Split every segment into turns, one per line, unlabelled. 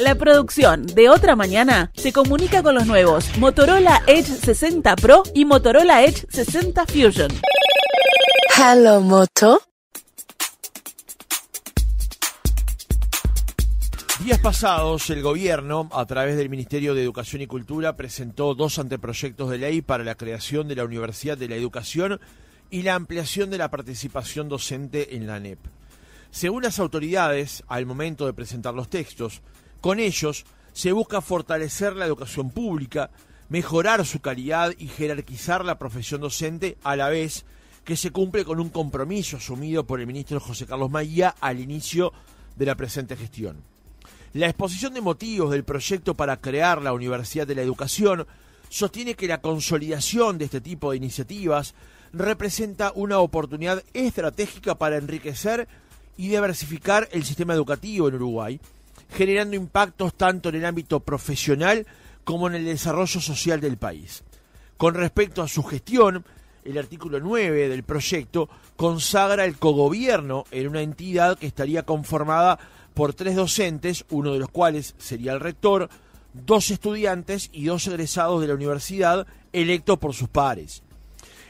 La producción de Otra Mañana se comunica con los nuevos Motorola Edge 60 Pro y Motorola Edge 60 Fusion.
Hello, Moto.
Días pasados, el gobierno, a través del Ministerio de Educación y Cultura, presentó 2 anteproyectos de ley para la creación de la Universidad de la Educación y la ampliación de la participación docente en la ANEP. Según las autoridades, al momento de presentar los textos, con ellos se busca fortalecer la educación pública, mejorar su calidad y jerarquizar la profesión docente, a la vez que se cumple con un compromiso asumido por el ministro José Carlos Maía al inicio de la presente gestión. La exposición de motivos del proyecto para crear la Universidad de la Educación sostiene que la consolidación de este tipo de iniciativas representa una oportunidad estratégica para enriquecer y diversificar el sistema educativo en Uruguay, generando impactos tanto en el ámbito profesional como en el desarrollo social del país. Con respecto a su gestión, el artículo 9 del proyecto consagra el cogobierno en una entidad que estaría conformada por 3 docentes, uno de los cuales sería el rector, 2 estudiantes y 2 egresados de la universidad electos por sus pares.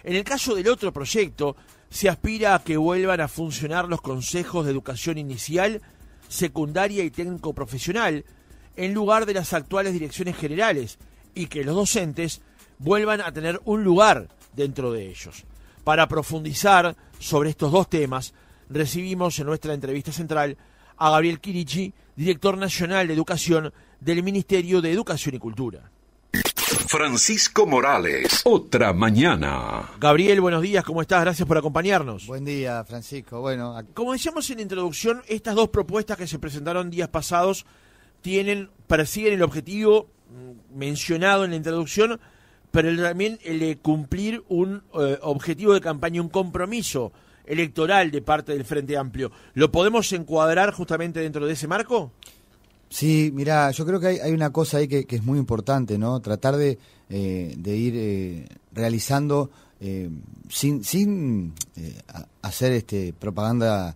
En el caso del otro proyecto, se aspira a que vuelvan a funcionar los consejos de educación inicial, secundaria y técnico profesional, en lugar de las actuales direcciones generales, y que los docentes vuelvan a tener un lugar dentro de ellos. Para profundizar sobre estos 2 temas, recibimos en nuestra entrevista central a Gabriel Quirichi, director nacional de Educación del Ministerio de Educación y Cultura.
Francisco Morales, Otra Mañana.
Gabriel, buenos días, ¿cómo estás? Gracias por acompañarnos.
Buen día, Francisco. Bueno,
como decíamos en la introducción, estas 2 propuestas que se presentaron días pasados persiguen el objetivo mencionado en la introducción, pero también el de cumplir un objetivo de campaña, un compromiso electoral de parte del Frente Amplio. ¿Lo podemos encuadrar justamente dentro de ese marco?
Sí, mirá, yo creo que hay una cosa ahí que es muy importante, ¿no? Tratar de ir realizando sin hacer propaganda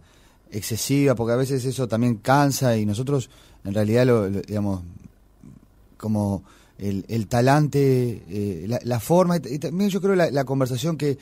excesiva, porque a veces eso también cansa y nosotros en realidad digamos como el talante, la forma y también yo creo la conversación que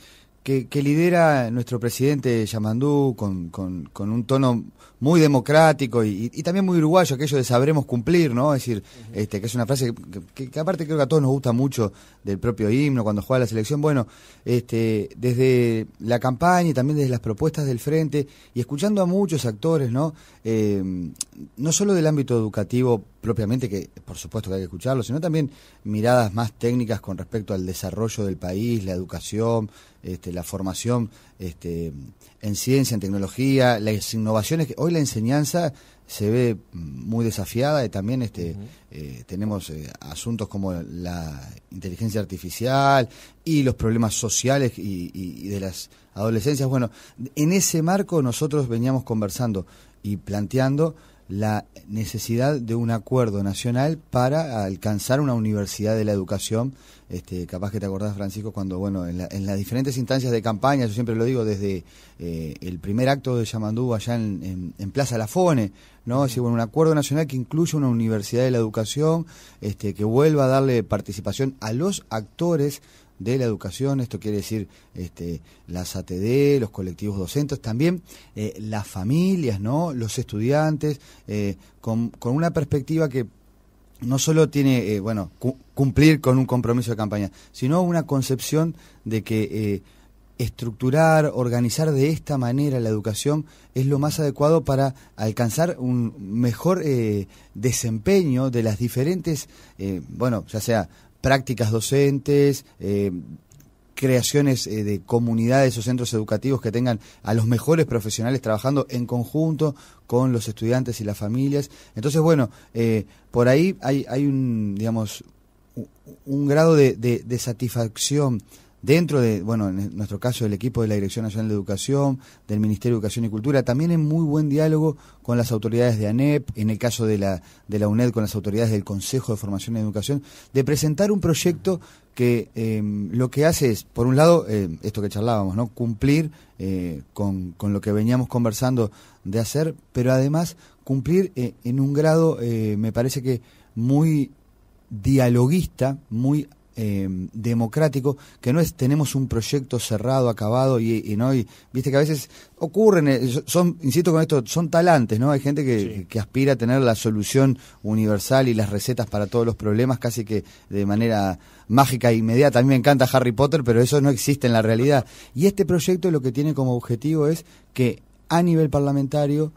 lidera nuestro presidente Yamandú con un tono muy democrático y también muy uruguayo, aquello de sabremos cumplir, ¿no? Es decir, que es una frase que aparte creo que a todos nos gusta mucho del propio himno cuando juega la selección. Bueno, desde la campaña y también desde las propuestas del Frente y escuchando a muchos actores, ¿no? No solo del ámbito educativo propiamente, que por supuesto que hay que escucharlo, sino también miradas más técnicas con respecto al desarrollo del país, la educación, la formación en ciencia, en tecnología, las innovaciones. Hoy la enseñanza se ve muy desafiada y también tenemos asuntos como la inteligencia artificial y los problemas sociales y de las adolescencias. Bueno, en ese marco nosotros veníamos conversando y planteando la necesidad de un acuerdo nacional para alcanzar una universidad de la educación. Capaz que te acordás, Francisco, cuando bueno en las diferentes instancias de campaña, yo siempre lo digo, desde el primer acto de Yamandú allá en Plaza Lafone, ¿no? Es decir, bueno, un acuerdo nacional que incluya una universidad de la educación, que vuelva a darle participación a los actores de la educación. Esto quiere decir las ATD, los colectivos docentes, también las familias, ¿no? Los estudiantes, con una perspectiva que no solo tiene cumplir con un compromiso de campaña, sino una concepción de que estructurar, organizar de esta manera la educación es lo más adecuado para alcanzar un mejor desempeño de las diferentes, ya sea prácticas docentes, creaciones de comunidades o centros educativos que tengan a los mejores profesionales trabajando en conjunto con los estudiantes y las familias. Entonces, bueno, por ahí hay un grado de satisfacción dentro de, bueno, en nuestro caso, el equipo de la Dirección Nacional de Educación, del Ministerio de Educación y Cultura, también en muy buen diálogo con las autoridades de ANEP, en el caso de la UNED con las autoridades del Consejo de Formación y Educación, de presentar un proyecto que lo que hace es, por un lado, esto que charlábamos, ¿no? Cumplir con lo que veníamos conversando de hacer, pero además cumplir en un grado, me parece que muy dialoguista, muy democrático, que no es tenemos un proyecto cerrado, acabado y no, y viste que a veces ocurren, insisto con esto, son talantes, ¿no? Hay gente que aspira a tener la solución universal y las recetas para todos los problemas casi que de manera mágica e inmediata. A mí me encanta Harry Potter, pero eso no existe en la realidad. Y este proyecto lo que tiene como objetivo es que a nivel parlamentario,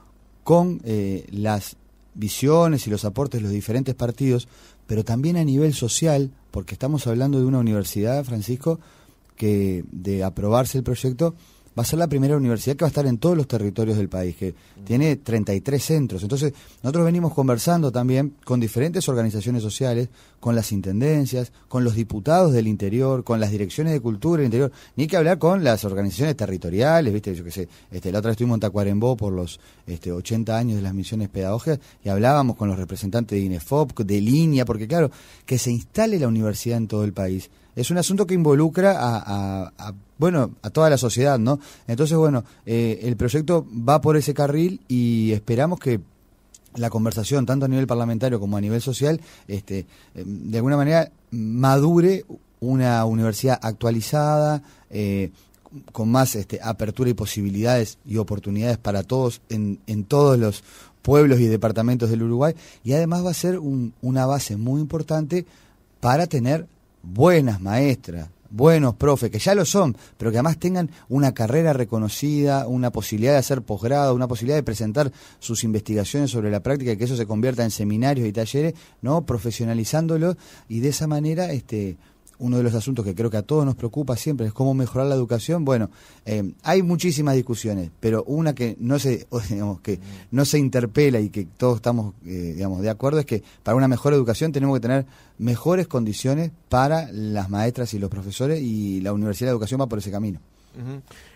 con las visiones y los aportes de los diferentes partidos, pero también a nivel social, porque estamos hablando de una universidad, Francisco, que de aprobarse el proyecto va a ser la primera universidad que va a estar en todos los territorios del país, que tiene 33 centros. Entonces, nosotros venimos conversando también con diferentes organizaciones sociales, con las intendencias, con los diputados del interior, con las direcciones de cultura del interior, ni que hablar con las organizaciones territoriales, ¿viste? Yo qué sé, la otra vez estuvimos en Tacuarembó por los 80 años de las misiones pedagógicas y hablábamos con los representantes de INEFOP, de Línea, porque claro, que se instale la universidad en todo el país es un asunto que involucra a toda la sociedad, ¿no? Entonces, bueno, el proyecto va por ese carril y esperamos que la conversación, tanto a nivel parlamentario como a nivel social, de alguna manera madure una universidad actualizada, con más apertura y posibilidades y oportunidades para todos en todos los pueblos y departamentos del Uruguay, y además va a ser una base muy importante para tener buenas maestras, buenos profes, que ya lo son, pero que además tengan una carrera reconocida, una posibilidad de hacer posgrado, una posibilidad de presentar sus investigaciones sobre la práctica y que eso se convierta en seminarios y talleres, ¿no? Profesionalizándolo, y de esa manera uno de los asuntos que creo que a todos nos preocupa siempre es cómo mejorar la educación. Bueno, hay muchísimas discusiones, pero una que no se interpela y que todos estamos de acuerdo es que para una mejor educación tenemos que tener mejores condiciones para las maestras y los profesores, y la Universidad de Educación va por ese camino.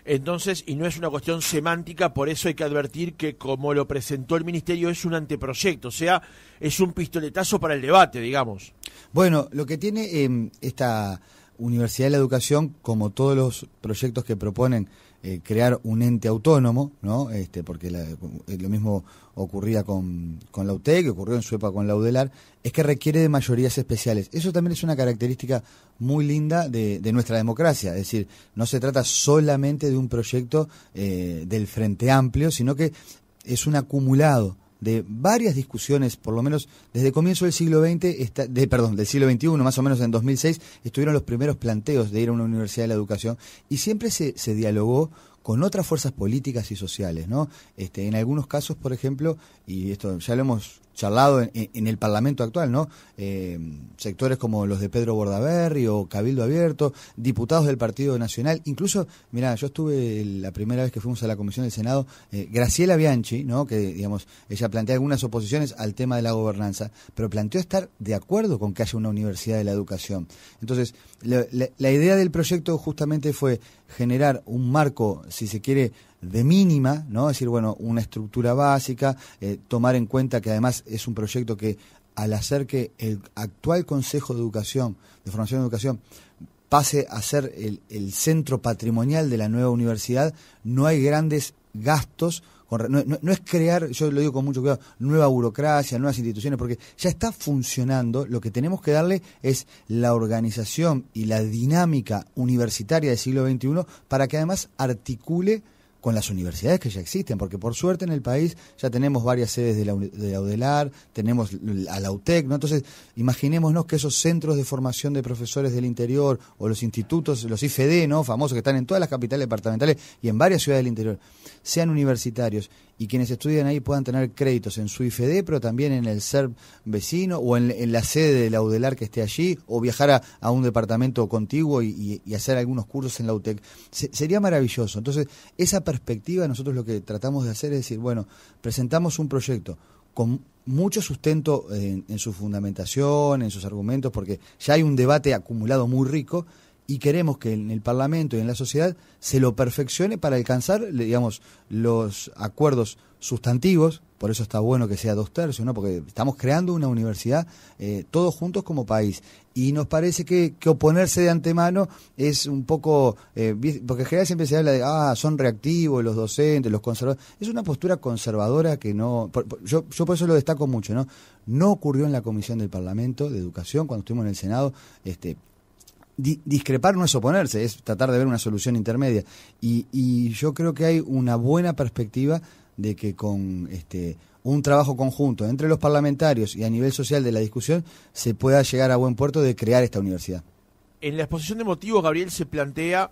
Entonces, y no es una cuestión semántica, por eso hay que advertir que como lo presentó el Ministerio es un anteproyecto, o sea, es un pistoletazo para el debate, digamos.
Bueno, lo que tiene esta Universidad de la Educación, como todos los proyectos que proponen crear un ente autónomo, ¿no? Porque lo mismo ocurría con la UTEC, que ocurrió en su época con la UDELAR, es que requiere de mayorías especiales. Eso también es una característica muy linda de nuestra democracia, es decir, no se trata solamente de un proyecto del Frente Amplio, sino que es un acumulado de varias discusiones, por lo menos desde el comienzo del siglo XX, del siglo XXI, más o menos en 2006, estuvieron los primeros planteos de ir a una universidad de la educación, y siempre se dialogó con otras fuerzas políticas y sociales, ¿no? En algunos casos, por ejemplo, y esto ya lo hemos charlado en el Parlamento actual, ¿no? Sectores como los de Pedro Bordaberry o Cabildo Abierto, diputados del Partido Nacional, incluso, mirá, yo estuve la primera vez que fuimos a la Comisión del Senado, Graciela Bianchi, ¿no? Que, digamos, ella plantea algunas oposiciones al tema de la gobernanza, pero planteó estar de acuerdo con que haya una universidad de la educación. Entonces, la idea del proyecto justamente fue generar un marco, si se quiere, de mínima, ¿no? Es decir, bueno, una estructura básica, tomar en cuenta que además es un proyecto que, al hacer que el actual Consejo de Educación, de Formación y Educación, pase a ser el centro patrimonial de la nueva universidad, no hay grandes gastos. No es crear, yo lo digo con mucho cuidado, nueva burocracia, nuevas instituciones, porque ya está funcionando. Lo que tenemos que darle es la organización y la dinámica universitaria del siglo XXI para que además articule con las universidades que ya existen, porque por suerte en el país ya tenemos varias sedes de la UDELAR, tenemos a la UTEC, ¿no? Entonces, imaginémonos que esos centros de formación de profesores del interior, o los institutos, los IFD, ¿no? Famosos, que están en todas las capitales departamentales y en varias ciudades del interior, sean universitarios, y quienes estudian ahí puedan tener créditos en su IFD, pero también en el CERP vecino, o en la sede de la UDELAR que esté allí, o viajar a un departamento contiguo y hacer algunos cursos en la UTEC. Sería maravilloso. Entonces, esa perspectiva, nosotros lo que tratamos de hacer es decir, bueno, presentamos un proyecto con mucho sustento en su fundamentación, en sus argumentos, porque ya hay un debate acumulado muy rico, y queremos que en el Parlamento y en la sociedad se lo perfeccione para alcanzar, digamos, los acuerdos sustantivos. Por eso está bueno que sea 2/3, ¿no? Porque estamos creando una universidad todos juntos como país. Y nos parece que oponerse de antemano es un poco... porque en general siempre se habla de, son reactivos los docentes, los conservadores. Es una postura conservadora que no... Yo por eso lo destaco mucho, ¿no? No ocurrió en la Comisión del Parlamento de Educación, cuando estuvimos en el Senado. Discrepar no es oponerse, es tratar de ver una solución intermedia. Y yo creo que hay una buena perspectiva de que con un trabajo conjunto entre los parlamentarios y a nivel social de la discusión se pueda llegar a buen puerto de crear esta universidad.
En la exposición de motivos, Gabriel, se plantea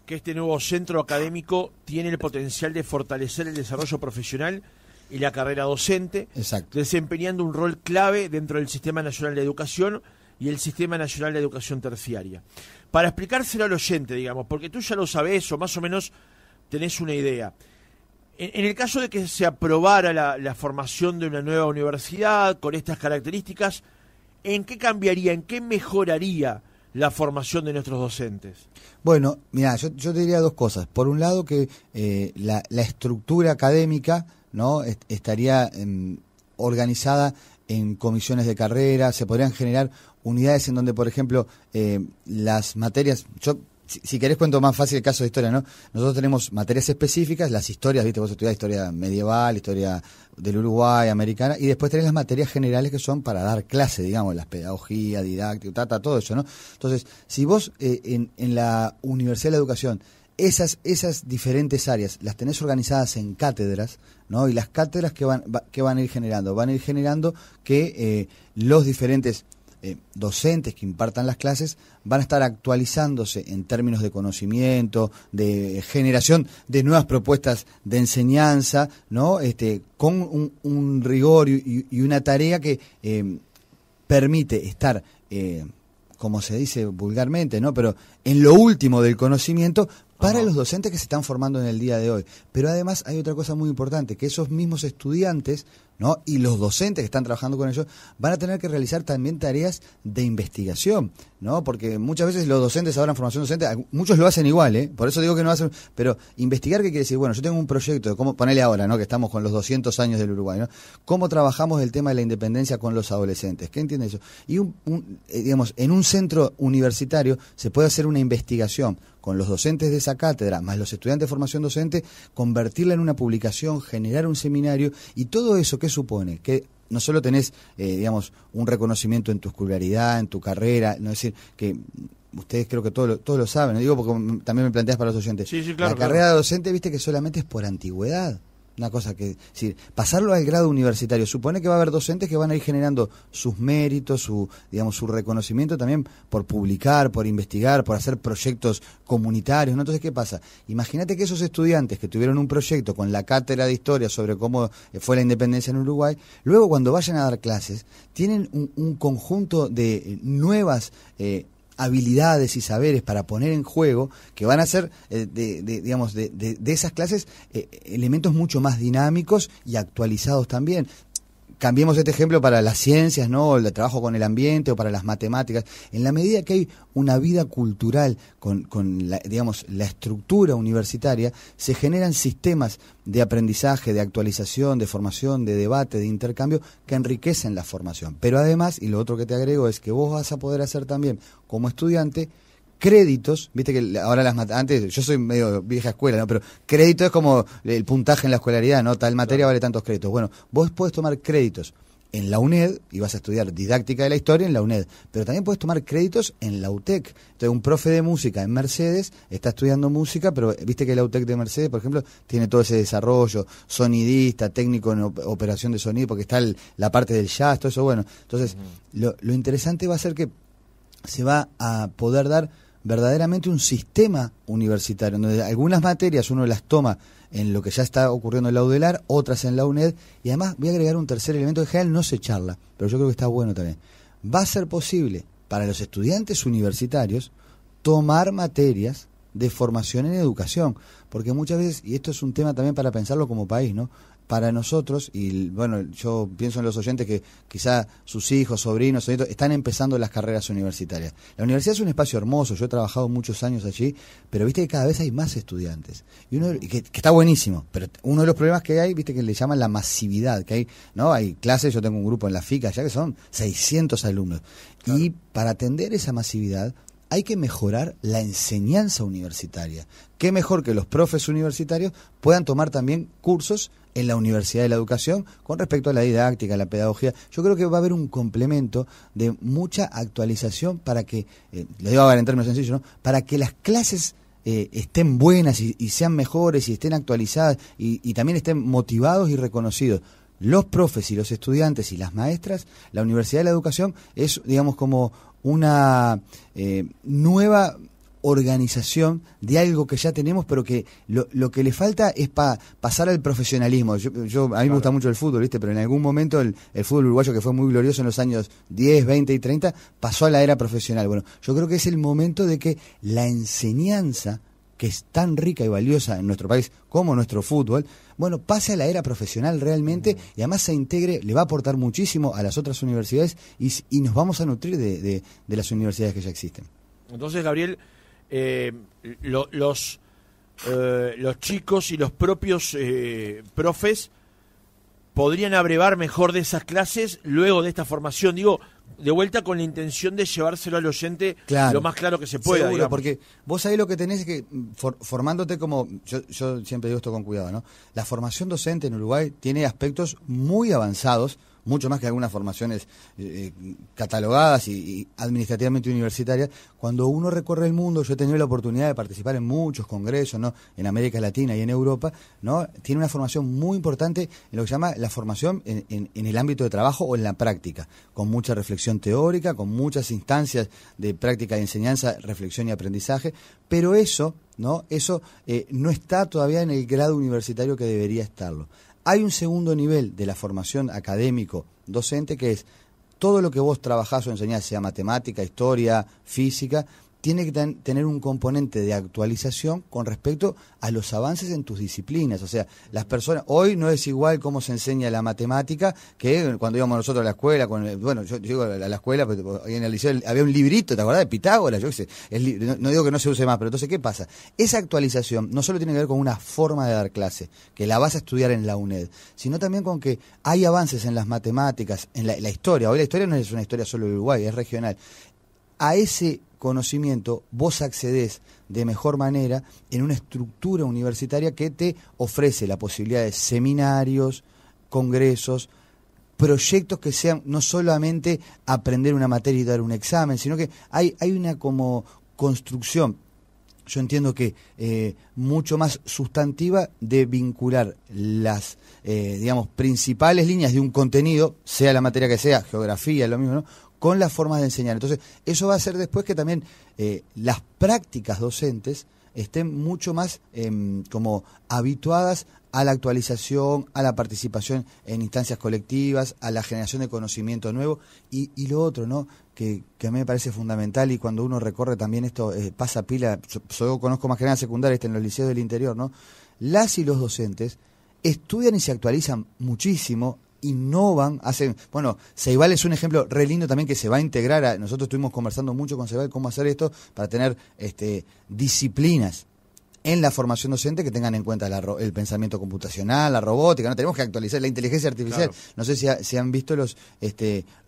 que este nuevo centro académico tiene el potencial de fortalecer el desarrollo profesional y la carrera docente,
exacto,
desempeñando un rol clave dentro del Sistema Nacional de Educación y el Sistema Nacional de Educación Terciaria. Para explicárselo al oyente, digamos, porque tú ya lo sabés o más o menos tenés una idea. En el caso de que se aprobara la formación de una nueva universidad con estas características, ¿en qué cambiaría, en qué mejoraría la formación de nuestros docentes?
Bueno, mira, yo te diría dos cosas. Por un lado, que la estructura académica, ¿no?, estaría organizada en comisiones de carrera. Se podrían generar unidades en donde, por ejemplo, las materias... Si querés cuento más fácil el caso de historia, ¿no? Nosotros tenemos materias específicas, las historias, ¿viste? Vos estudiás historia medieval, historia del Uruguay, americana, y después tenés las materias generales que son para dar clase, digamos, las pedagogía, didáctica, todo eso, ¿no? Entonces, si vos en la Universidad de la Educación esas diferentes áreas las tenés organizadas en cátedras, ¿no? Y las cátedras que van a ir generando que los diferentes docentes que impartan las clases van a estar actualizándose en términos de conocimiento, de generación de nuevas propuestas de enseñanza, ¿no? Con un rigor y una tarea que permite estar, como se dice vulgarmente, ¿no?, pero en lo último del conocimiento para los docentes que se están formando en el día de hoy. Pero además hay otra cosa muy importante, que esos mismos estudiantes, ¿no?, y los docentes que están trabajando con ellos van a tener que realizar también tareas de investigación, ¿no? Porque muchas veces los docentes ahora en formación docente, muchos lo hacen igual, por eso digo que no hacen, pero investigar, ¿qué quiere decir? Bueno, yo tengo un proyecto de cómo, ponele ahora, ¿no?, que estamos con los 200 años del Uruguay, ¿no? ¿Cómo trabajamos el tema de la independencia con los adolescentes? ¿Qué entiende eso? Y digamos, en un centro universitario se puede hacer una investigación con los docentes de esa cátedra, más los estudiantes de formación docente, convertirla en una publicación, generar un seminario, y todo eso, ¿qué supone? Que no solo tenés, digamos, un reconocimiento en tu escolaridad, en tu carrera, no, es decir, que ustedes creo que todos lo saben, ¿no? Digo porque también me planteas para los oyentes.
Sí, claro,
la carrera de docente, viste que solamente es por antigüedad. Una cosa que, si pasarlo al grado universitario supone que va a haber docentes que van a ir generando sus méritos, su reconocimiento también por publicar, por investigar, por hacer proyectos comunitarios, ¿no? Entonces, ¿qué pasa? Imagínate que esos estudiantes que tuvieron un proyecto con la cátedra de historia sobre cómo fue la independencia en Uruguay, luego cuando vayan a dar clases, tienen un conjunto de nuevas habilidades y saberes para poner en juego, que van a ser de esas clases elementos mucho más dinámicos y actualizados también. Cambiemos este ejemplo para las ciencias, ¿no?, el trabajo con el ambiente, o para las matemáticas. En la medida que hay una vida cultural con la estructura universitaria, se generan sistemas de aprendizaje, de actualización, de formación, de debate, de intercambio, que enriquecen la formación. Pero además, y lo otro que te agrego, es que vos vas a poder hacer también, como estudiante, créditos, viste que ahora antes, yo soy medio vieja escuela, ¿no?, pero crédito es como el puntaje en la escolaridad, ¿no?, tal materia vale tantos créditos. Bueno, vos podés tomar créditos en la UNED y vas a estudiar didáctica de la historia en la UNED, pero también podés tomar créditos en la UTEC. Entonces, un profe de música en Mercedes está estudiando música, pero viste que la UTEC de Mercedes, por ejemplo, tiene todo ese desarrollo, sonidista, técnico en operación de sonido, porque está la parte del jazz, todo eso. Bueno, entonces, lo interesante va a ser que se va a poder dar verdaderamente un sistema universitario, donde algunas materias uno las toma en lo que ya está ocurriendo en la UDELAR, otras en la UNED, y además voy a agregar un tercer elemento que en general no se charla, pero yo creo que está bueno también. Va a ser posible para los estudiantes universitarios tomar materias de formación en educación, porque muchas veces, y esto es un tema también para pensarlo como país, ¿no?, para nosotros, y bueno, yo pienso en los oyentes que quizá sus hijos, sobrinos, están empezando las carreras universitarias. La universidad es un espacio hermoso, yo he trabajado muchos años allí, pero viste que cada vez hay más estudiantes, y que está buenísimo, pero uno de los problemas que hay, viste que le llaman la masividad, que hay, ¿no? Hay clases, yo tengo un grupo en la FICA ya que son 600 alumnos, claro. Y para atender esa masividad hay que mejorar la enseñanza universitaria. Qué mejor que los profes universitarios puedan tomar también cursos en la Universidad de la Educación con respecto a la didáctica, a la pedagogía. Yo creo que va a haber un complemento de mucha actualización para que, lo digo ahora en términos sencillos, ¿no? Para que las clases estén buenas y sean mejores y estén actualizadas y también estén motivados y reconocidos. Los profes y los estudiantes y las maestras, la Universidad de la Educación es, digamos, como una nueva organización de algo que ya tenemos, pero que lo que le falta es pasar al profesionalismo. A mí me gusta mucho el fútbol, ¿viste? Pero en algún momento el fútbol uruguayo, que fue muy glorioso en los años 10, 20 y 30, pasó a la era profesional. Bueno, yo creo que es el momento de que la enseñanza, que es tan rica y valiosa en nuestro país como nuestro fútbol, bueno, pase a la era profesional realmente y además se integre, le va a aportar muchísimo a las otras universidades y nos vamos a nutrir de las universidades que ya existen.
Entonces, Gabriel, los chicos y los propios profes podrían abrevar mejor de esas clases luego de esta formación, digo, de vuelta con la intención de llevárselo al oyente, claro, lo más claro que se pueda.
Seguro, porque vos ahí lo que tenés es que, formándote como, yo siempre digo esto con cuidado, ¿no? La formación docente en Uruguay tiene aspectos muy avanzados, mucho más que algunas formaciones catalogadas y administrativamente universitarias. Cuando uno recorre el mundo, yo he tenido la oportunidad de participar en muchos congresos, ¿no? En América Latina y en Europa, ¿no? Tiene una formación muy importante en lo que se llama la formación en el ámbito de trabajo o en la práctica, con mucha reflexión teórica, con muchas instancias de práctica de enseñanza, reflexión y aprendizaje, pero eso no está todavía en el grado universitario que debería estarlo. Hay un segundo nivel de la formación académico-docente que es todo lo que vos trabajás o enseñás, sea matemática, historia, física, tiene que tener un componente de actualización con respecto a los avances en tus disciplinas. O sea, las personas, hoy no es igual cómo se enseña la matemática que cuando íbamos nosotros a la escuela. Yo llego a la escuela, pero en el liceo había un librito, ¿te acordás? De Pitágoras, yo qué sé. No digo que no se use más, pero entonces, ¿qué pasa? Esa actualización no solo tiene que ver con una forma de dar clase, que la vas a estudiar en la UNED, sino también con que hay avances en las matemáticas, en la historia. Hoy la historia no es una historia solo de Uruguay, es regional. A ese conocimiento vos accedés de mejor manera en una estructura universitaria que te ofrece la posibilidad de seminarios, congresos, proyectos que sean no solamente aprender una materia y dar un examen, sino que hay una como construcción, yo entiendo que mucho más sustantiva, de vincular las digamos principales líneas de un contenido, sea la materia que sea, geografía, lo mismo, ¿no?, con las formas de enseñar. Entonces, eso va a hacer después que también las prácticas docentes estén mucho más como habituadas a la actualización, a la participación en instancias colectivas, a la generación de conocimiento nuevo y lo otro, ¿no?, que a mí me parece fundamental, y cuando uno recorre también esto, pasa pila, yo conozco más que nada secundaria, en los liceos del interior, ¿no? Las y los docentes estudian y se actualizan muchísimo, innovan, hacen, bueno, Ceibal es un ejemplo re lindo también que se va a integrar, nosotros estuvimos conversando mucho con Ceibal cómo hacer esto para tener disciplinas en la formación docente que tengan en cuenta el pensamiento computacional, la robótica, no tenemos que actualizar la inteligencia artificial. Claro. No sé si han visto los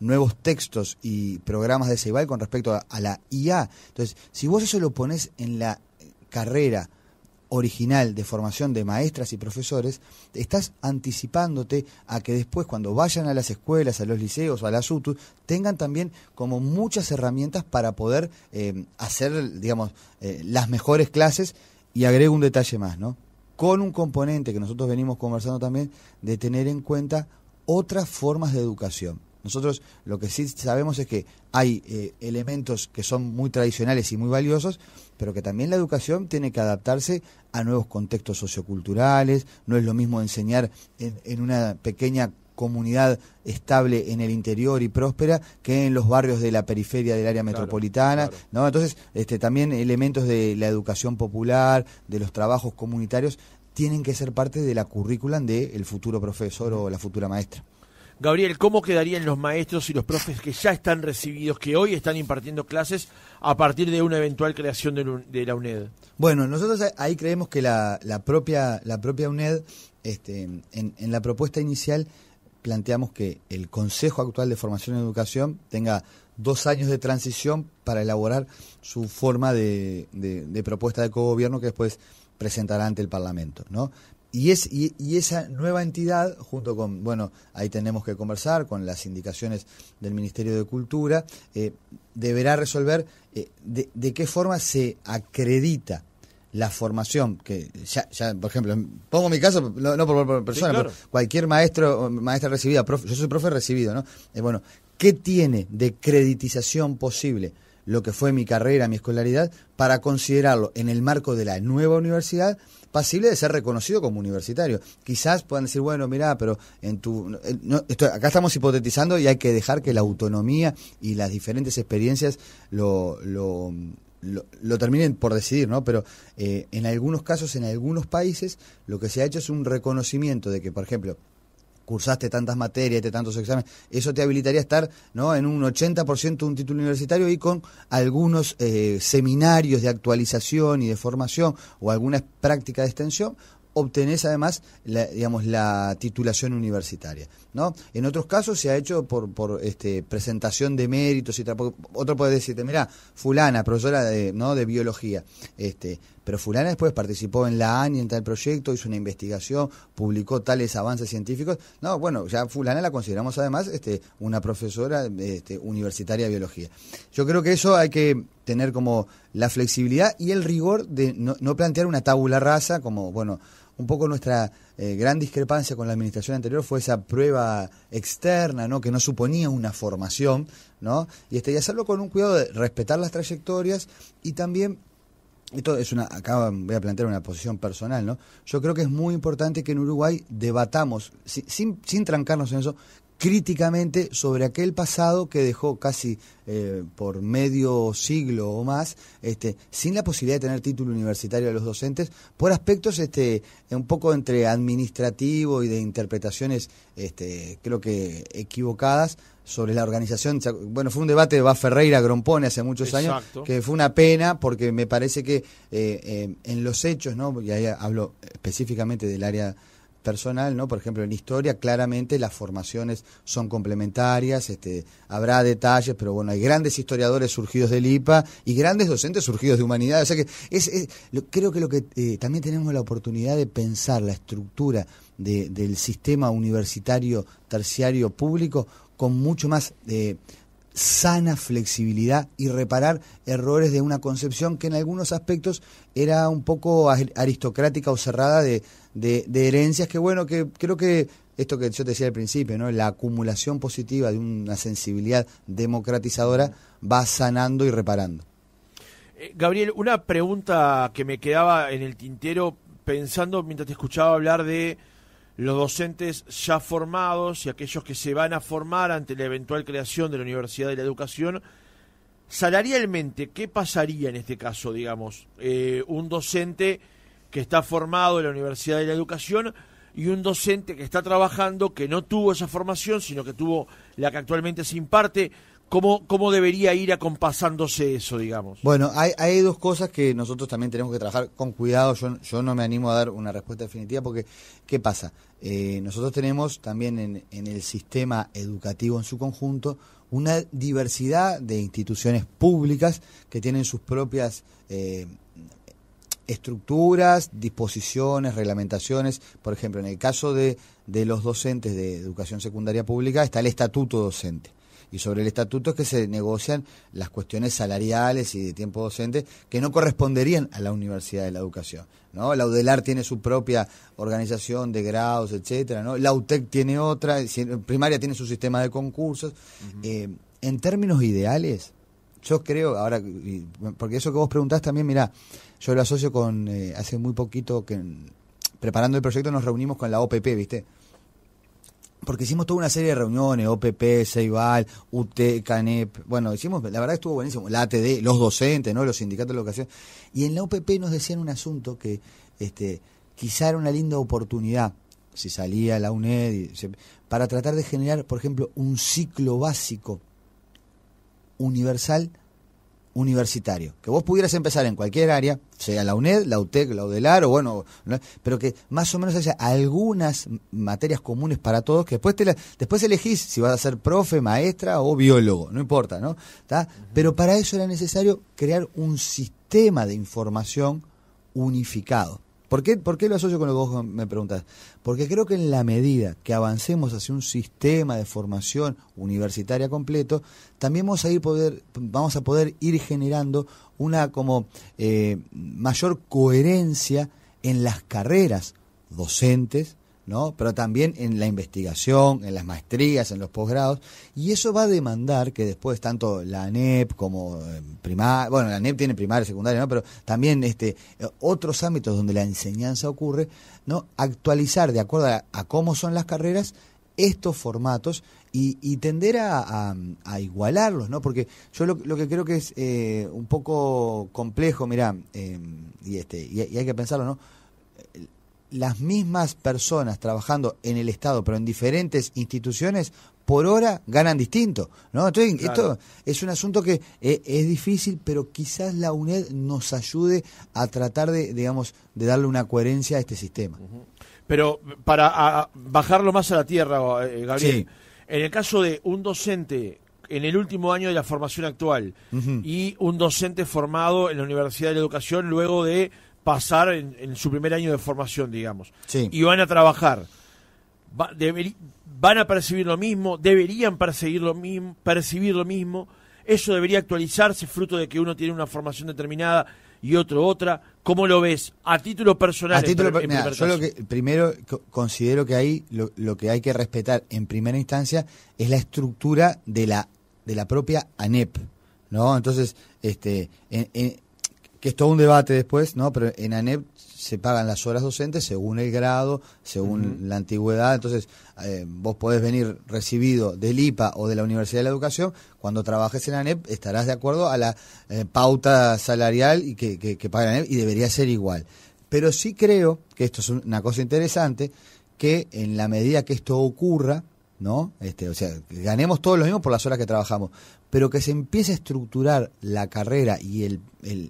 nuevos textos y programas de Ceibal con respecto a la IA. Entonces, si vos eso lo ponés en la carrera original de formación de maestras y profesores, estás anticipándote a que después, cuando vayan a las escuelas, a los liceos o a las UTU, tengan también como muchas herramientas para poder hacer, digamos, las mejores clases. Y agrego un detalle más, ¿no?, con un componente que nosotros venimos conversando también, de tener en cuenta otras formas de educación. Nosotros lo que sí sabemos es que hay elementos que son muy tradicionales y muy valiosos, pero que también la educación tiene que adaptarse a nuevos contextos socioculturales. No es lo mismo enseñar en una pequeña comunidad estable en el interior y próspera que en los barrios de la periferia del área metropolitana, claro. ¿No? Entonces, también elementos de la educación popular, de los trabajos comunitarios, tienen que ser parte de la currícula del futuro profesor o la futura maestra.
Gabriel, ¿cómo quedarían los maestros y los profes que ya están recibidos, que hoy están impartiendo clases a partir de una eventual creación de la UNED?
Bueno, nosotros ahí creemos que la propia UNED, en la propuesta inicial, planteamos que el Consejo Actual de Formación y Educación tenga 2 años de transición para elaborar su forma de propuesta de cogobierno que después presentará ante el Parlamento, ¿no? Y esa nueva entidad, junto con, bueno, ahí tenemos que conversar con las indicaciones del Ministerio de Cultura, deberá resolver de qué forma se acredita la formación, que ya por ejemplo, pongo mi caso, no por persona, sí, claro, pero cualquier maestro o maestra recibida, yo soy profe recibido, ¿no? Bueno, ¿qué tiene de creditización posible lo que fue mi carrera, mi escolaridad, para considerarlo en el marco de la nueva universidad pasible de ser reconocido como universitario? Quizás puedan decir, bueno, mirá, pero acá estamos hipotetizando y hay que dejar que la autonomía y las diferentes experiencias lo terminen por decidir, ¿no? Pero en algunos casos, en algunos países, lo que se ha hecho es un reconocimiento de que, por ejemplo, cursaste tantas materias, tantos exámenes, eso te habilitaría a estar, ¿no?, en un 80% de un título universitario y con algunos seminarios de actualización y de formación o alguna práctica de extensión, obtenés además la titulación universitaria, ¿no? En otros casos se ha hecho por presentación de méritos y otro puede decirte, mirá, fulana, profesora de biología, pero fulana después participó en la ANI en tal proyecto, hizo una investigación, publicó tales avances científicos. No, bueno, ya fulana la consideramos además una profesora universitaria de biología. Yo creo que eso hay que tener como la flexibilidad y el rigor de no plantear una tabula rasa como, bueno, un poco nuestra gran discrepancia con la administración anterior fue esa prueba externa, ¿no?, que no suponía una formación, ¿no? Y hacerlo con un cuidado de respetar las trayectorias y también, esto es acá voy a plantear una posición personal, ¿no? Yo creo que es muy importante que en Uruguay debatamos, sin trancarnos en eso, críticamente sobre aquel pasado que dejó casi por medio siglo o más sin la posibilidad de tener título universitario a los docentes por aspectos un poco entre administrativo y de interpretaciones creo que equivocadas sobre la organización. Bueno, fue un debate de Ferreira Grompone hace muchos años, que fue una pena porque me parece que en los hechos, ¿no?, y ahí hablo específicamente del área personal, ¿no? Por ejemplo, en historia, claramente las formaciones son complementarias, habrá detalles, pero bueno, hay grandes historiadores surgidos del IPA y grandes docentes surgidos de humanidades. O sea que creo que lo que también tenemos la oportunidad de pensar la estructura del sistema universitario terciario público con mucho más sana flexibilidad y reparar errores de una concepción que en algunos aspectos era un poco aristocrática o cerrada de herencias que, bueno, que creo que esto que yo te decía al principio, ¿no?, la acumulación positiva de una sensibilidad democratizadora va sanando y reparando.
Gabriel, una pregunta que me quedaba en el tintero pensando mientras te escuchaba hablar de los docentes ya formados y aquellos que se van a formar ante la eventual creación de la Universidad de la Educación. Salarialmente, ¿qué pasaría en este caso, digamos? Un docente que está formado en la Universidad de la Educación y un docente que está trabajando, que no tuvo esa formación, sino que tuvo la que actualmente se imparte. ¿Cómo debería ir acompasándose eso, digamos? Bueno,
hay dos cosas que nosotros también tenemos que trabajar con cuidado. Yo no me animo a dar una respuesta definitiva porque, ¿qué pasa? Nosotros tenemos también en el sistema educativo en su conjunto una diversidad de instituciones públicas que tienen sus propias estructuras, disposiciones, reglamentaciones. Por ejemplo, en el caso de los docentes de educación secundaria pública está el estatuto docente. Y sobre el estatuto es que se negocian las cuestiones salariales y de tiempo docente que no corresponderían a la Universidad de la Educación, ¿no? La UDELAR tiene su propia organización de grados, etcétera, ¿no? La UTEC tiene otra, primaria tiene su sistema de concursos. Uh-huh. En términos ideales, yo creo, ahora, porque eso que vos preguntás también, mirá, yo lo asocio con, hace muy poquito, que preparando el proyecto nos reunimos con la OPP, ¿viste? Porque hicimos toda una serie de reuniones, OPP, Ceibal, UT, CANEP, bueno, la verdad estuvo buenísimo, la ATD, los docentes, ¿no?, los sindicatos de la educación, y en la OPP nos decían un asunto que quizá era una linda oportunidad, si salía la UNED, para tratar de generar, por ejemplo, un ciclo básico universal universitario, que vos pudieras empezar en cualquier área, sea la UNED, la UTEC, la UDELAR, o bueno, pero que más o menos haya algunas materias comunes para todos, que después elegís si vas a ser profe, maestra o biólogo, no importa, ¿no? ¿Tá? Pero para eso era necesario crear un sistema de información unificado. ¿Por qué lo asocio con lo que vos me preguntás? Porque creo que en la medida que avancemos hacia un sistema de formación universitaria completo, también vamos a poder ir generando una como mayor coherencia en las carreras docentes, ¿no? Pero también en la investigación, en las maestrías, en los posgrados, y eso va a demandar que después tanto la ANEP como primaria, bueno, la ANEP tiene primaria y secundaria, ¿no? Pero también otros ámbitos donde la enseñanza ocurre, ¿no? Actualizar de acuerdo a cómo son las carreras estos formatos y tender a igualarlos, ¿no? Porque yo lo que creo que es un poco complejo, mirá, y hay que pensarlo, ¿no? Las mismas personas trabajando en el Estado, pero en diferentes instituciones, por hora ganan distinto, ¿no? Entonces, claro, esto es un asunto que es difícil, pero quizás la UNED nos ayude a tratar de darle una coherencia a este sistema.
Pero para bajarlo más a la tierra, Gabriel,
sí,
en el caso de un docente en el último año de la formación actual y un docente formado en la Universidad de la Educación luego de pasar en su primer año de formación, digamos,
sí,
y van a trabajar, van a percibir lo mismo, deberían percibir lo mismo, eso debería actualizarse fruto de que uno tiene una formación determinada y otro otra. ¿Cómo lo ves? A título personal.
Mira, yo lo que primero considero que ahí lo que hay que respetar en primera instancia es la estructura de la propia ANEP, ¿no? Entonces, que es todo un debate después, ¿no? Pero en ANEP se pagan las horas docentes según el grado, según la antigüedad. Entonces, vos podés venir recibido del IPA o de la Universidad de la Educación. Cuando trabajes en ANEP estarás de acuerdo a la pauta salarial y que paga ANEP, y debería ser igual. Pero sí creo que esto es una cosa interesante, que en la medida que esto ocurra, ¿no? O sea, que ganemos todos lo mismo por las horas que trabajamos, pero que se empiece a estructurar la carrera y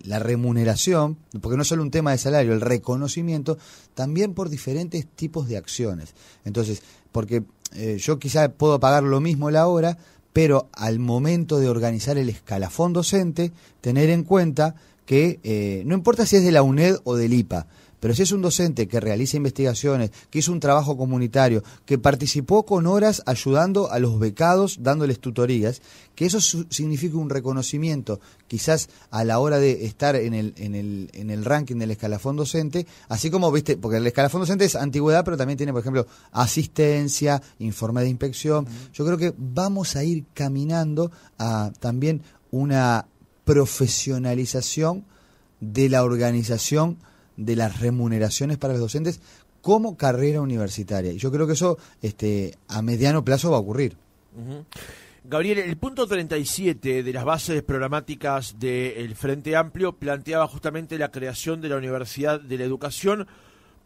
la remuneración, porque no es solo un tema de salario, el reconocimiento, también por diferentes tipos de acciones. Entonces, porque yo quizá puedo pagar lo mismo la hora, pero al momento de organizar el escalafón docente, tener en cuenta que no importa si es de la UNED o del IPA, pero si es un docente que realiza investigaciones, que hizo un trabajo comunitario, que participó con horas ayudando a los becados, dándoles tutorías, que eso significa un reconocimiento, quizás a la hora de estar en el ranking del escalafón docente, así como, viste, porque el escalafón docente es antigüedad, pero también tiene, por ejemplo, asistencia, informe de inspección. Yo creo que vamos a ir caminando a también una profesionalización de la organización de las remuneraciones para los docentes como carrera universitaria. Y yo creo que eso a mediano plazo va a ocurrir.
Gabriel, el punto 37 de las bases programáticas del Frente Amplio planteaba justamente la creación de la Universidad de la Educación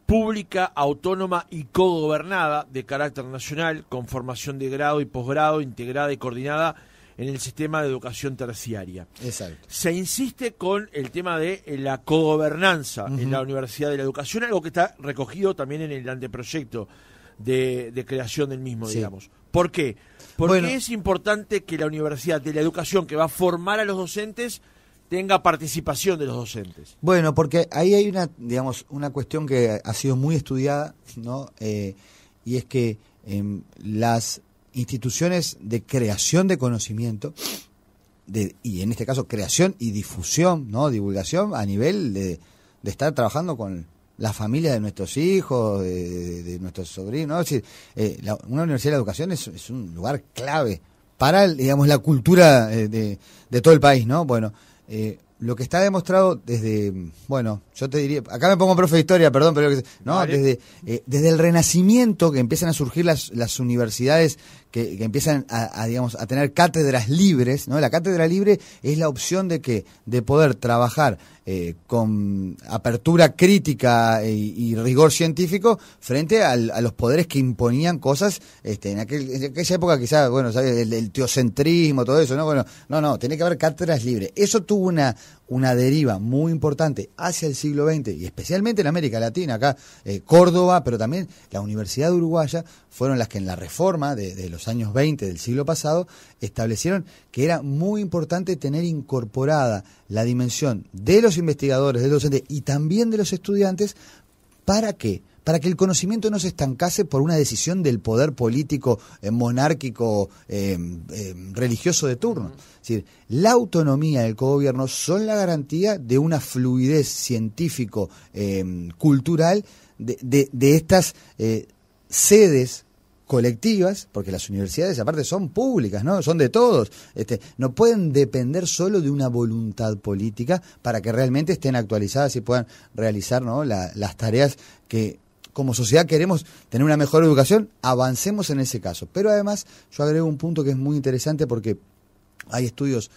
pública, autónoma y cogobernada de carácter nacional, con formación de grado y posgrado, integrada y coordinada en el sistema de educación terciaria.
Exacto.
Se insiste con el tema de la cogobernanza en la Universidad de la Educación, algo que está recogido también en el anteproyecto de creación del mismo,
sí,
digamos. ¿Por qué? Porque es importante que la Universidad de la Educación, que va a formar a los docentes, tenga participación de los docentes.
Bueno, porque ahí hay una cuestión que ha sido muy estudiada, ¿no? Y es que las instituciones de creación de conocimiento, y en este caso creación y difusión, ¿no? Divulgación a nivel de estar trabajando con la familia de nuestros hijos, de nuestros sobrinos, ¿no? Es decir, una universidad de la educación es un lugar clave para, la cultura de todo el país, ¿no? Bueno, lo que está demostrado desde, yo te diría, acá me pongo profe de historia, perdón, pero no, vale, desde el Renacimiento, que empiezan a surgir las universidades que empiezan digamos, a tener cátedras libres, ¿no? La cátedra libre es la opción de poder trabajar con apertura crítica y rigor científico frente a los poderes que imponían cosas en aquella época, quizás, bueno, ¿sabes? El teocentrismo, todo eso, ¿no? Bueno, no, tiene que haber cátedras libres. Eso tuvo una deriva muy importante hacia el siglo XX y especialmente en América Latina, acá Córdoba, pero también la Universidad Uruguaya, fueron las que en la reforma de los años 20 del siglo pasado establecieron que era muy importante tener incorporada la dimensión de los investigadores, de los docentes y también de los estudiantes. ¿Para qué? Para que el conocimiento no se estancase por una decisión del poder político, monárquico, religioso de turno. Es decir, la autonomía del cogobierno son la garantía de una fluidez científico, cultural, de estas sedes colectivas, porque las universidades aparte son públicas, ¿no? Son de todos. No pueden depender solo de una voluntad política para que realmente estén actualizadas y puedan realizar, ¿no? las tareas que como sociedad queremos tener una mejor educación, avancemos en ese caso. Pero además yo agrego un punto que es muy interesante porque hay estudios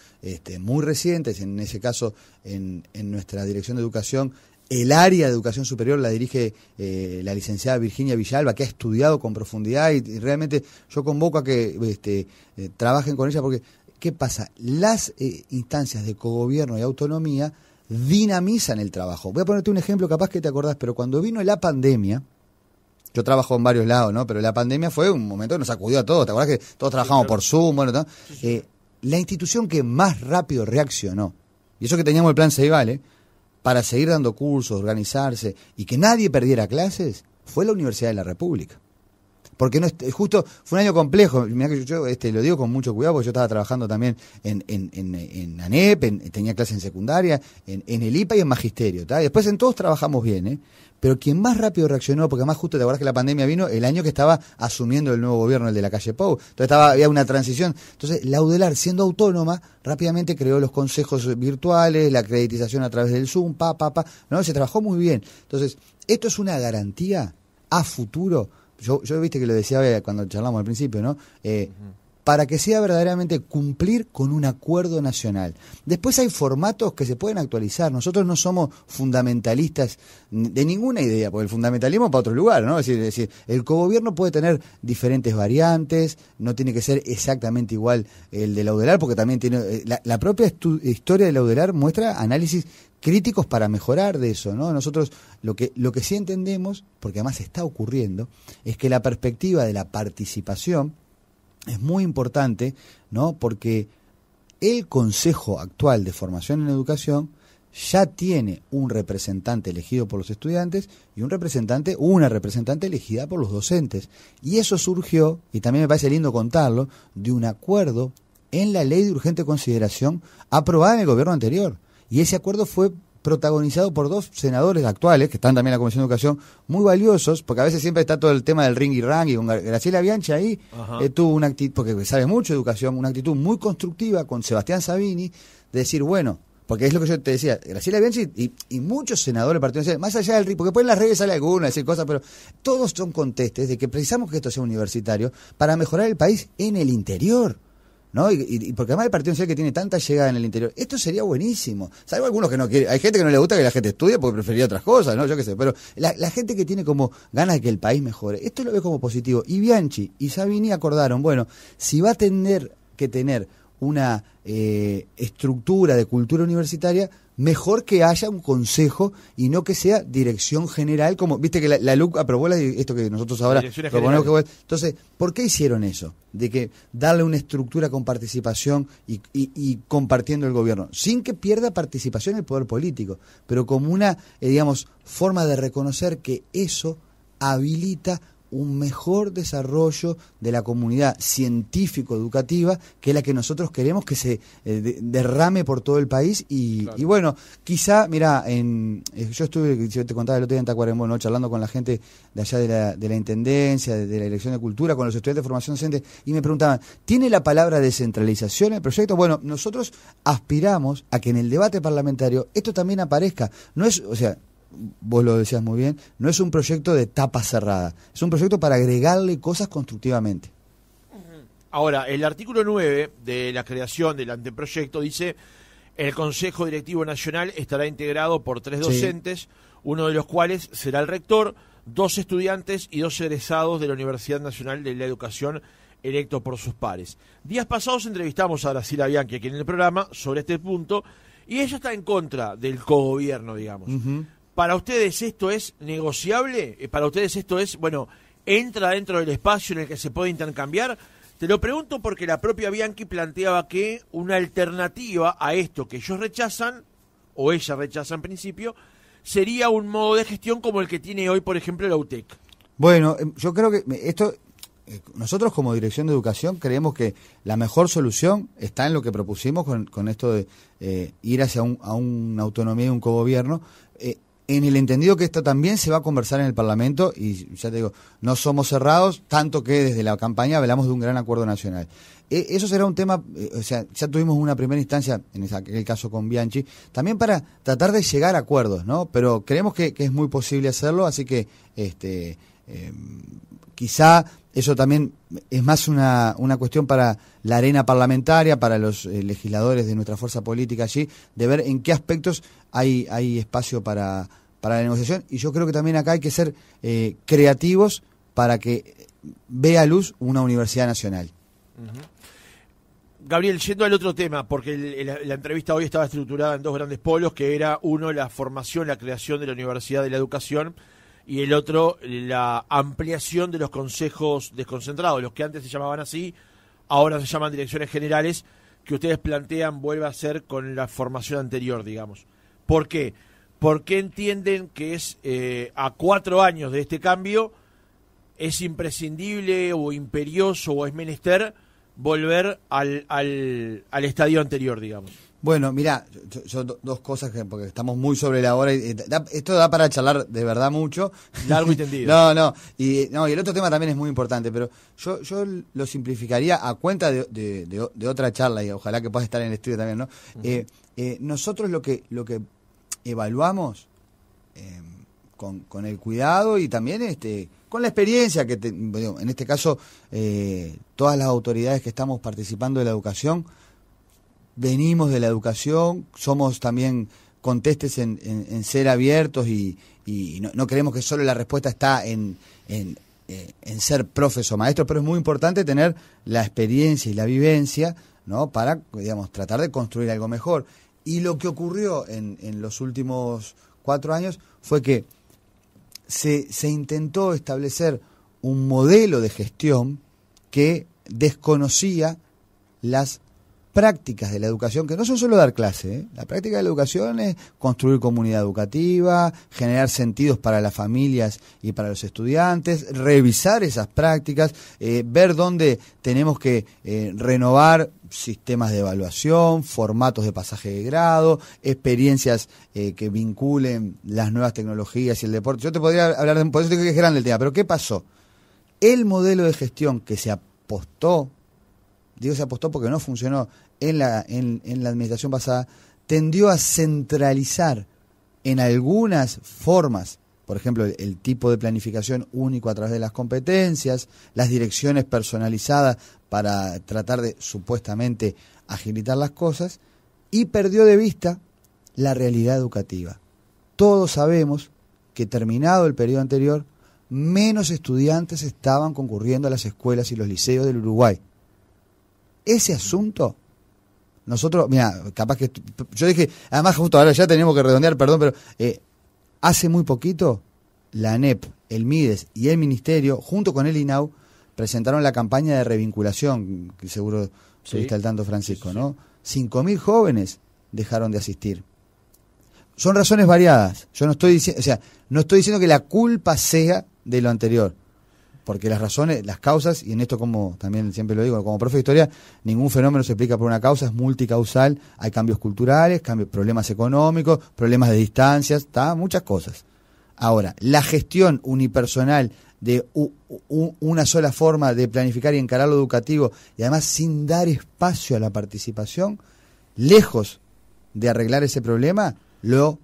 muy recientes, en ese caso en nuestra Dirección de Educación. El área de educación superior la dirige la licenciada Virginia Villalba, que ha estudiado con profundidad y realmente yo convoco a que trabajen con ella porque, ¿qué pasa? Las instancias de cogobierno y autonomía dinamizan el trabajo. Voy a ponerte un ejemplo, capaz que te acordás, pero cuando vino la pandemia, yo trabajo en varios lados, ¿no? Pero la pandemia fue un momento que nos sacudió a todos. ¿Te acordás que todos trabajamos por Zoom? Bueno, ¿no? La institución que más rápido reaccionó, y eso que teníamos el plan Ceibal, para seguir dando cursos, organizarse y que nadie perdiera clases, fue la Universidad de la República. Porque no justo fue un año complejo. Mirá que yo lo digo con mucho cuidado porque yo estaba trabajando también en ANEP, tenía clases en secundaria, en el IPA y en magisterio. ¿tá? Y después en todos trabajamos bien, pero quien más rápido reaccionó, porque además justo te acordás que la pandemia vino el año que estaba asumiendo el nuevo gobierno, el de la calle Pou. Entonces había una transición. Entonces la UDELAR, siendo autónoma, rápidamente creó los consejos virtuales, la acreditación a través del Zoom, ¿no? Se trabajó muy bien. Entonces, esto es una garantía a futuro. Yo viste que lo decía cuando charlamos al principio, ¿no? Para que sea verdaderamente cumplir con un acuerdo nacional. Después hay formatos que se pueden actualizar. Nosotros no somos fundamentalistas de ninguna idea, porque el fundamentalismo es para otro lugar, ¿no? Es decir, el cogobierno puede tener diferentes variantes, no tiene que ser exactamente igual el de la UDELAR, porque también tiene la propia historia de la UDELAR muestra análisis críticos para mejorar de eso, ¿no? Nosotros lo que sí entendemos, porque además está ocurriendo, es que la perspectiva de la participación es muy importante, ¿no? Porque el Consejo actual de Formación en Educación ya tiene un representante elegido por los estudiantes y una representante elegida por los docentes. Y eso surgió, y también me parece lindo contarlo, de un acuerdo en la Ley de Urgente Consideración aprobada en el gobierno anterior. Y ese acuerdo fue protagonizado por dos senadores actuales, que están también en la Comisión de Educación, muy valiosos, porque a veces siempre está todo el tema del ring y rang, y con Graciela Bianchi ahí tuvo una actitud, porque sabe mucho de educación, una actitud muy constructiva con Sebastián Sabini, de decir, bueno, porque es lo que yo te decía, Graciela Bianchi y muchos senadores del Partido Nacional, más allá del ring, porque después en las redes sale alguno a decir cosas, pero todos son contestes de que precisamos que esto sea universitario para mejorar el país en el interior. ¿No? Y porque además el Partido Nacional que tiene tanta llegada en el interior, esto sería buenísimo. Salvo algunos que no quieren, hay gente que no le gusta que la gente estudie porque prefería otras cosas, ¿no? Yo qué sé, pero la gente que tiene como ganas de que el país mejore, esto lo ve como positivo. Y Bianchi y Sabini acordaron, bueno, si va a tener que tener una estructura de cultura universitaria, mejor que haya un consejo y no que sea dirección general, como viste que la LUC aprobó esto que nosotros ahora proponemos. Entonces, ¿por qué hicieron eso? De que darle una estructura con participación y compartiendo el gobierno, sin que pierda participación el poder político, pero como una, digamos, forma de reconocer que eso habilita un mejor desarrollo de la comunidad científico-educativa, que es la que nosotros queremos que se derrame por todo el país. Y bueno, quizá, mirá, yo estuve, yo te contaba el otro día en Tacuarembó, ¿no? Charlando con la gente de allá de la Intendencia, de la Dirección de Cultura, con los estudiantes de formación docente, y me preguntaban, ¿tiene la palabra descentralización el proyecto? Bueno, nosotros aspiramos a que en el debate parlamentario esto también aparezca. No es, o sea, vos lo decías muy bien, no es un proyecto de tapa cerrada, es un proyecto para agregarle cosas constructivamente.
Ahora, el artículo 9 de la creación del anteproyecto dice: el Consejo Directivo Nacional estará integrado por 3 docentes, uno de los cuales será el rector, 2 estudiantes y 2 egresados de la Universidad Nacional de la Educación electos por sus pares. Días pasados entrevistamos a Graciela Bianchi aquí en el programa sobre este punto y ella está en contra del cogobierno, digamos. ¿Para ustedes esto es negociable? ¿Para ustedes esto es, bueno, entra dentro del espacio en el que se puede intercambiar? Te lo pregunto porque la propia Bianchi planteaba que una alternativa a esto que ellos rechazan, o ella rechaza en principio, sería un modo de gestión como el que tiene hoy, por ejemplo, la UTEC.
Bueno, yo creo que esto, nosotros como Dirección de Educación creemos que la mejor solución está en lo que propusimos con esto de ir hacia una autonomía y un cogobierno, en el entendido que esto también se va a conversar en el Parlamento y ya te digo, no somos cerrados, tanto que desde la campaña hablamos de un gran acuerdo nacional. Eso será un tema, o sea, ya tuvimos una primera instancia, en aquel caso con Bianchi, también para tratar de llegar a acuerdos, ¿no? Pero creemos que es muy posible hacerlo, así que quizá eso también es más una cuestión para la arena parlamentaria, para los legisladores de nuestra fuerza política allí, de ver en qué aspectos hay espacio para la negociación. Y yo creo que también acá hay que ser creativos para que vea luz una universidad nacional.
Gabriel, yendo al otro tema, porque la entrevista hoy estaba estructurada en 2 grandes polos, que era uno, la formación, la creación de la Universidad de la Educación, y el otro, la ampliación de los consejos desconcentrados, los que antes se llamaban así, ahora se llaman direcciones generales, que ustedes plantean vuelve a ser con la formación anterior, digamos. ¿Por qué? Porque entienden que es a 4 años de este cambio, es imprescindible o imperioso o es menester volver al estadio anterior, digamos.
Bueno, mirá, yo 2 cosas, porque estamos muy sobre la hora, y esto da para charlar de verdad mucho.
Largo y tendido.
Y el otro tema también es muy importante, pero yo lo simplificaría a cuenta de otra charla, y ojalá que puedas estar en el estudio también, ¿no? Nosotros lo que evaluamos con el cuidado y también con la experiencia que en este caso todas las autoridades que estamos participando de la educación venimos de la educación, somos también contestes en ser abiertos y no creemos que solo la respuesta está en ser profes o maestros, pero es muy importante tener la experiencia y la vivencia, ¿no? Para, digamos, tratar de construir algo mejor. Y lo que ocurrió en los últimos 4 años fue que se intentó establecer un modelo de gestión que desconocía las prácticas de la educación, que no son solo dar clase, ¿eh? La práctica de la educación es construir comunidad educativa, generar sentidos para las familias y para los estudiantes, revisar esas prácticas, ver dónde tenemos que renovar sistemas de evaluación, formatos de pasaje de grado, experiencias que vinculen las nuevas tecnologías y el deporte. Yo te podría hablar por eso digo que es grande el tema, pero ¿qué pasó? El modelo de gestión que se apostó, digo se apostó porque no funcionó en la administración pasada, tendió a centralizar en algunas formas, por ejemplo, el tipo de planificación único a través de las competencias, las direcciones personalizadas para tratar de supuestamente agilitar las cosas, y perdió de vista la realidad educativa. Todos sabemos que terminado el periodo anterior, menos estudiantes estaban concurriendo a las escuelas y los liceos del Uruguay. Ese asunto, nosotros, mira, capaz que yo dije, además justo ahora ya tenemos que redondear, perdón, pero hace muy poquito la ANEP, el MIDES y el Ministerio, junto con el INAU, presentaron la campaña de revinculación, que seguro estuviste al tanto, Francisco, sí, ¿no? 5.000 jóvenes dejaron de asistir. Son razones variadas. Yo no estoy diciendo, no estoy diciendo que la culpa sea de lo anterior, porque las razones, las causas, y en esto como también siempre lo digo, como profe de historia, ningún fenómeno se explica por una causa, es multicausal, hay cambios culturales, problemas económicos, problemas de distancias, muchas cosas. Ahora, la gestión unipersonal de una sola forma de planificar y encarar lo educativo, y además sin dar espacio a la participación, lejos de arreglar ese problema, lo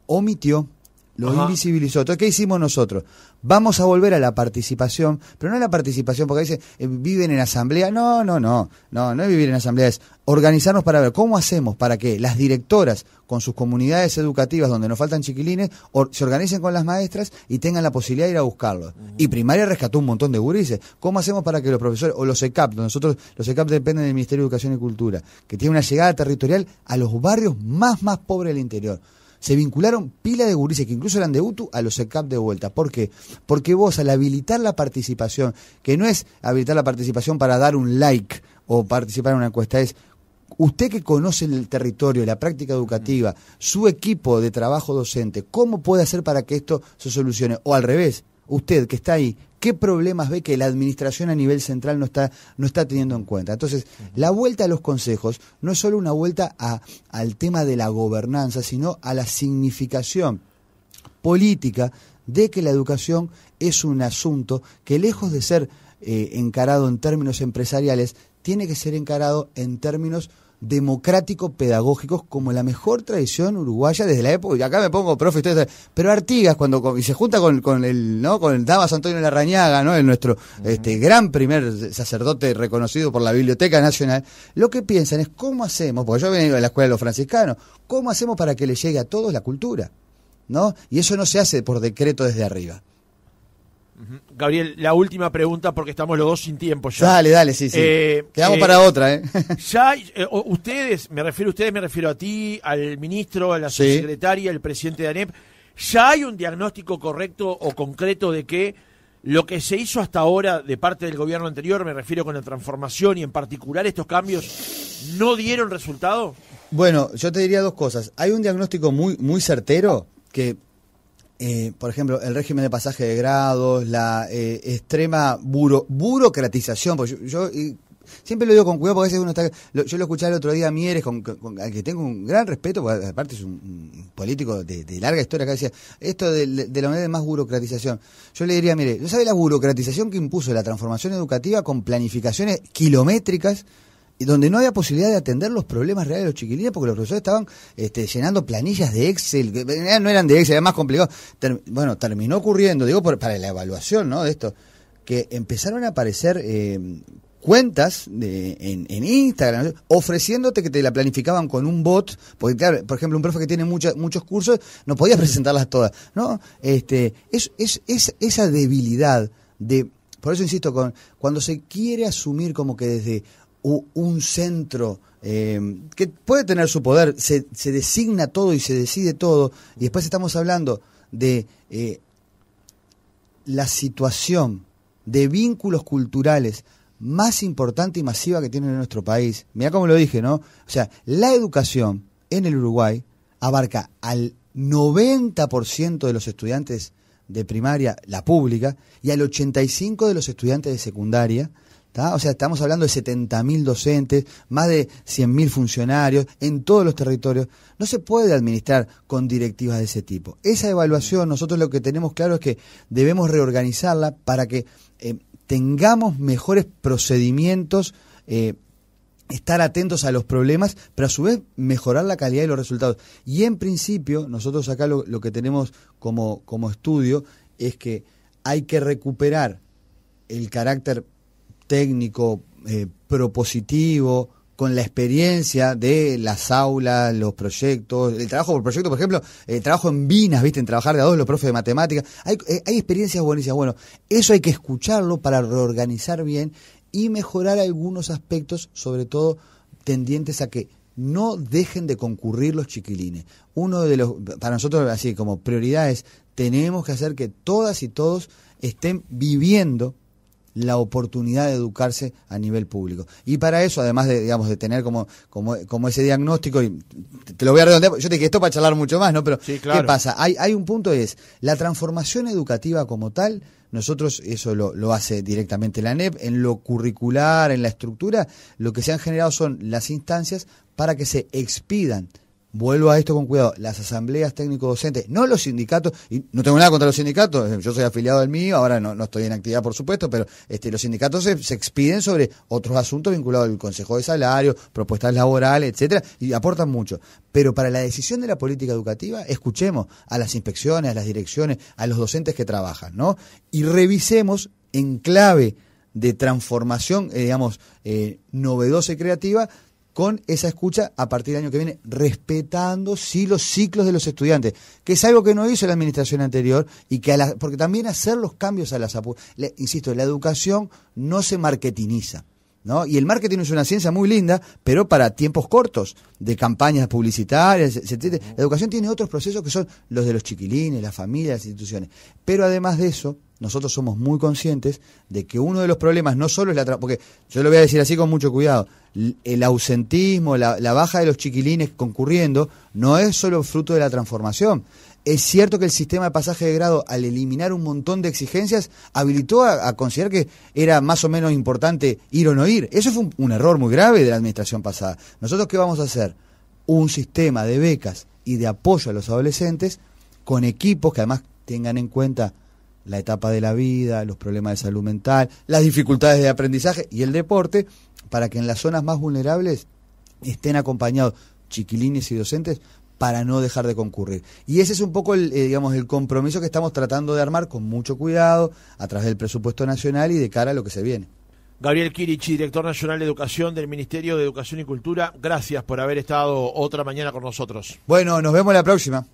omitió, los invisibilizó. Entonces, ¿qué hicimos nosotros? Vamos a volver a la participación, pero no a la participación, porque dicen, viven en asamblea. No es vivir en asamblea, es organizarnos para ver cómo hacemos para que las directoras, con sus comunidades educativas donde nos faltan chiquilines, se organicen con las maestras y tengan la posibilidad de ir a buscarlos. Y primaria rescató un montón de gurises. ¿Cómo hacemos para que los profesores, o los ECAP, nosotros, los ECAP dependen del Ministerio de Educación y Cultura, que tiene una llegada territorial a los barrios más pobres del interior? Se vincularon pila de gurises, que incluso eran de UTU, a los ECAP de vuelta. ¿Por qué? Porque vos, al habilitar la participación, que no es habilitar la participación para dar un like o participar en una encuesta, es usted que conoce el territorio, la práctica educativa, su equipo de trabajo docente, ¿cómo puede hacer para que esto se solucione? O al revés, usted que está ahí, ¿qué problemas ve que la administración a nivel central no está teniendo en cuenta? Entonces, la vuelta a los consejos no es solo una vuelta al tema de la gobernanza, sino a la significación política de que la educación es un asunto que, lejos de ser encarado en términos empresariales, tiene que ser encarado en términos democrático-pedagógicos, como la mejor tradición uruguaya desde la época, y acá me pongo profe, pero Artigas, y se junta con el Damaso Antonio Larrañaga, ¿no? Nuestro gran primer sacerdote reconocido por la Biblioteca Nacional, lo que piensan es cómo hacemos, porque yo vengo de la escuela de los franciscanos, cómo hacemos para que le llegue a todos la cultura, ¿no? Y eso no se hace por decreto desde arriba.
Gabriel, la última pregunta, porque estamos los dos sin tiempo ya.
Dale, sí. Quedamos para otra,
Ya, ustedes, me refiero a ti, al ministro, a la subsecretaria, al presidente de ANEP, ¿ya hay un diagnóstico correcto o concreto de que lo que se hizo hasta ahora de parte del gobierno anterior, me refiero con la transformación y en particular estos cambios, no dieron resultado?
Bueno, yo te diría dos cosas. Hay un diagnóstico muy certero que... por ejemplo, el régimen de pasaje de grados, la extrema burocratización, porque yo siempre lo digo con cuidado, porque a veces uno está... Yo lo escuché el otro día a Mieres, al que tengo un gran respeto, porque aparte es un político de larga historia, que decía, esto de la manera de más burocratización. Yo le diría, mire, ¿no sabe la burocratización que impuso la transformación educativa con planificaciones kilométricas, y donde no había posibilidad de atender los problemas reales de los chiquilines, porque los profesores estaban llenando planillas de Excel, que no eran de Excel, era más complicado? Terminó ocurriendo, digo, para la evaluación, ¿no?, de esto, que empezaron a aparecer cuentas en Instagram, ¿no?, ofreciéndote que te la planificaban con un bot, porque claro, por ejemplo, un profe que tiene muchos cursos, no podía presentarlas todas, ¿no? Es esa debilidad de... Por eso insisto, cuando se quiere asumir como que desde un centro que puede tener su poder, se designa todo y se decide todo, y después estamos hablando de la situación de vínculos culturales más importante y masiva que tiene en nuestro país. Mirá cómo lo dije, ¿no? O sea, la educación en el Uruguay abarca al 90% de los estudiantes de primaria, la pública, y al 85% de los estudiantes de secundaria. O sea, estamos hablando de 70.000 docentes, más de 100.000 funcionarios en todos los territorios. No se puede administrar con directivas de ese tipo. Esa evaluación, nosotros lo que tenemos claro es que debemos reorganizarla para que tengamos mejores procedimientos, estar atentos a los problemas, pero a su vez mejorar la calidad de los resultados. Y en principio, nosotros acá lo que tenemos como estudio es que hay que recuperar el carácter técnico, propositivo, con la experiencia de las aulas, los proyectos, el trabajo por proyecto, por ejemplo, el trabajo en Vinas, ¿viste? En trabajar de a dos los profes de matemáticas. Hay experiencias buenísimas. Bueno, eso hay que escucharlo para reorganizar bien y mejorar algunos aspectos, sobre todo tendientes a que no dejen de concurrir los chiquilines. Uno de los, para nosotros, así como prioridades, tenemos que hacer que todas y todos estén viviendo la oportunidad de educarse a nivel público. Y para eso, además de, digamos, de tener como ese diagnóstico, y te lo voy a redondear, yo te dije esto para charlar mucho más, ¿no? Pero sí, claro. ¿Qué pasa? Hay un punto, es la transformación educativa como tal. Nosotros eso lo hace directamente la ANEP, en lo curricular, en la estructura, lo que se han generado son las instancias para que se expidan vuelvo a esto con cuidado, las asambleas técnico-docentes, no los sindicatos, y no tengo nada contra los sindicatos, yo soy afiliado al mío, ahora no estoy en actividad por supuesto, pero los sindicatos se expiden sobre otros asuntos vinculados al Consejo de Salario, propuestas laborales, etcétera, y aportan mucho. Pero para la decisión de la política educativa, escuchemos a las inspecciones, a las direcciones, a los docentes que trabajan, ¿no? Y revisemos en clave de transformación, novedosa y creativa, con esa escucha a partir del año que viene, respetando sí los ciclos de los estudiantes, que es algo que no hizo la administración anterior, y que porque también hacer los cambios a las insisto, la educación no se marketiniza, ¿no? Y el marketing es una ciencia muy linda, pero para tiempos cortos, de campañas publicitarias, etc. La educación tiene otros procesos que son los de los chiquilines, las familias, las instituciones. Pero además de eso, nosotros somos muy conscientes de que uno de los problemas no solo es porque yo lo voy a decir así con mucho cuidado, el ausentismo, la baja de los chiquilines concurriendo, no es solo fruto de la transformación. Es cierto que el sistema de pasaje de grado, al eliminar un montón de exigencias, habilitó a considerar que era más o menos importante ir o no ir. Eso fue un error muy grave de la administración pasada. ¿Nosotros qué vamos a hacer? Un sistema de becas y de apoyo a los adolescentes con equipos que además tengan en cuenta la etapa de la vida, los problemas de salud mental, las dificultades de aprendizaje y el deporte, para que en las zonas más vulnerables estén acompañados chiquilines y docentes para no dejar de concurrir. Y ese es un poco el compromiso que estamos tratando de armar con mucho cuidado a través del presupuesto nacional y de cara a lo que se viene.
Gabriel Kirichi, director nacional de Educación del Ministerio de Educación y Cultura, gracias por haber estado otra mañana con nosotros.
Bueno, nos vemos la próxima.